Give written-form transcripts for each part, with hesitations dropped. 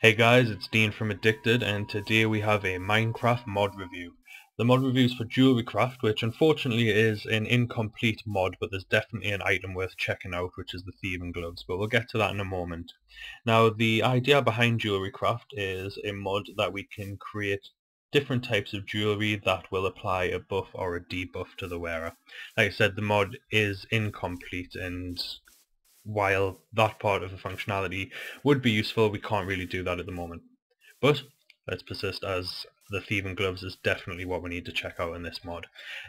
Hey guys, it's Dean from Addicted, and today we have a Minecraft mod review. The mod review is for Jewelrycraft, which unfortunately is an incomplete mod, but there's definitely an item worth checking out, which is the thieving gloves, but we'll get to that in a moment. Now, the idea behind Jewelrycraft is a mod that we can create different types of jewelry that will apply a buff or a debuff to the wearer. Like I said, the mod is incomplete, and while that part of the functionality would be useful, we can't really do that at the moment. But let's persist, as the thieving gloves is definitely what we need to check out in this mod.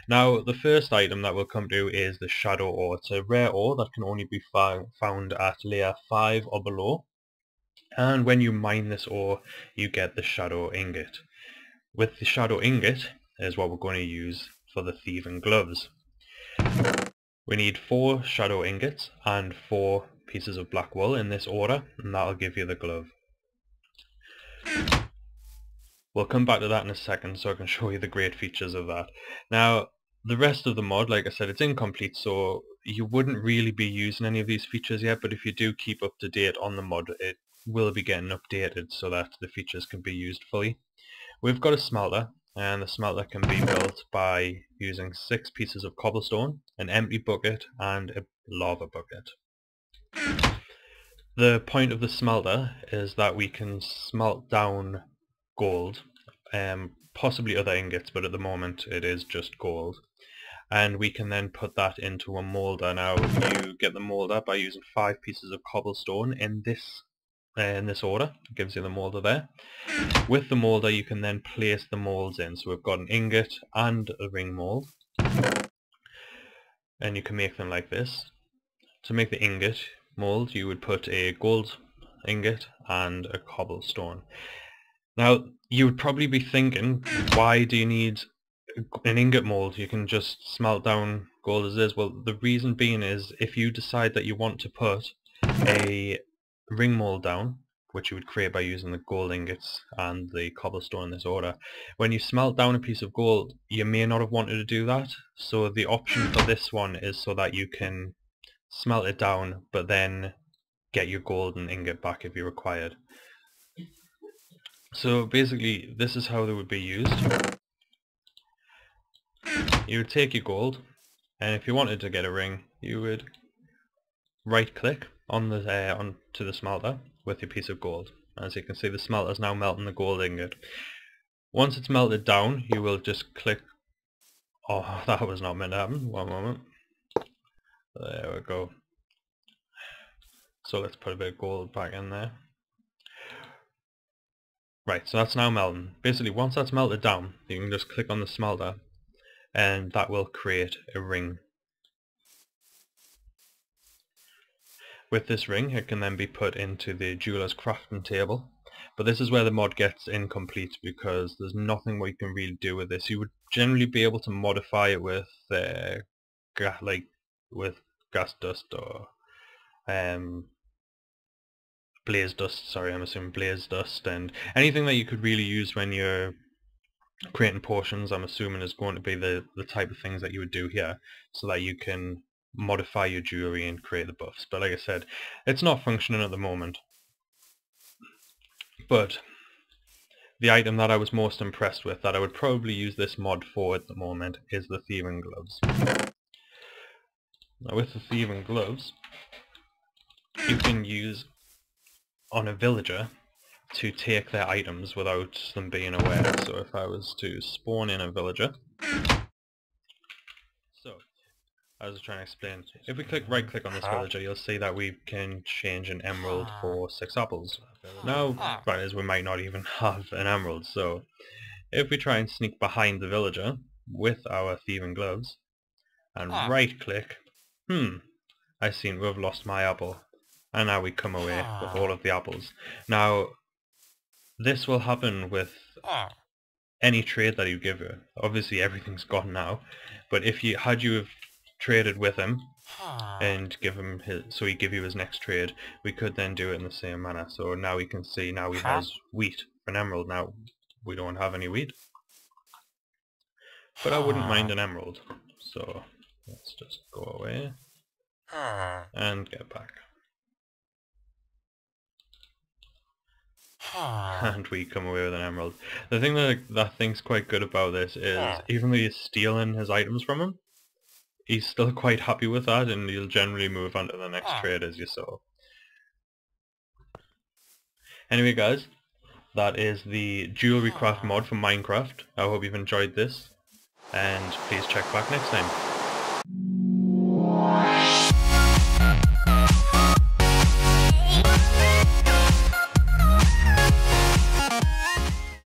Now, the first item that we'll come to is the shadow ore. It's a rare ore that can only be found at layer 5 or below, and when you mine this ore you get the shadow ingot. With the shadow ingot is what we're going to use for the thieving gloves. We need 4 shadow ingots and 4 pieces of black wool in this order, and that'll give you the glove. We'll come back to that in a second so I can show you the great features of that. Now, the rest of the mod, like I said, it's incomplete, so you wouldn't really be using any of these features yet, but if you do keep up to date on the mod, it will be getting updated so that the features can be used fully. We've got a smelter, and the smelter can be built by using 6 pieces of cobblestone, an empty bucket, and a lava bucket. The point of the smelter is that we can smelt down gold, possibly other ingots, but at the moment it is just gold. And we can then put that into a moulder. Now, you get the moulder by using 5 pieces of cobblestone in this order. It gives you the moulder there. With the moulder you can then place the moulds in. So we've got an ingot and a ring mould, and you can make them like this. To make the ingot mould you would put a gold ingot and a cobblestone. Now, you would probably be thinking, why do you need an ingot mould? You can just smelt down gold as is. Well, the reason being is, if you decide that you want to put a ring mould down, which you would create by using the gold ingots and the cobblestone in this order, when you smelt down a piece of gold, you may not have wanted to do that. So the option for this one is so that you can smelt it down, but then get your golden ingot back if you required. So basically, this is how they would be used. You would take your gold, and if you wanted to get a ring, you would right click on the onto the smelter with your piece of gold. As you can see, the smelter is now melting the gold ingot. Once it's melted down, you will just click. Oh, that was not meant to happen. One moment. There we go. So let's put a bit of gold back in there. Right, so that's now melting. Basically, once that's melted down, you can just click on the smelter, and that will create a ring. With this ring, it can then be put into the jeweler's crafting table, but this is where the mod gets incomplete, because there's nothing we can really do with this. You would generally be able to modify it with with gas dust or blaze dust. Sorry, I'm assuming blaze dust, and anything that you could really use when you're creating potions, I'm assuming is going to be the type of things that you would do here, so that you can modify your jewelry and create the buffs. But like I said, it's not functioning at the moment. But the item that I was most impressed with, that I would probably use this mod for at the moment, is the thieving gloves. Now, with the thieving gloves, you can use on a villager to take their items without them being aware. So if I was to spawn in a villager, so I was trying to explain, if we right click on this villager, you'll see that we can change an emerald for 6 apples. Now, right as we might not even have an emerald, so if we try and sneak behind the villager with our thieving gloves and right click, I seem to have lost my apple, and now we come away with all of the apples. Now, this will happen with any trade that you give her. Obviously everything's gone now, but if you had have traded with him and give him so he give you his next trade, we could then do it in the same manner. So now we can see, now he has wheat for an emerald. Now we don't have any wheat, but I wouldn't mind an emerald. So let's just go away and get back. and we come away with an emerald. The thing that I think's quite good about this is, even though you're stealing his items from him, he's still quite happy with that, and he'll generally move on to the next trade, as you saw. Anyway guys, that is the Jewelrycraft mod for Minecraft. I hope you've enjoyed this, and please check back next time.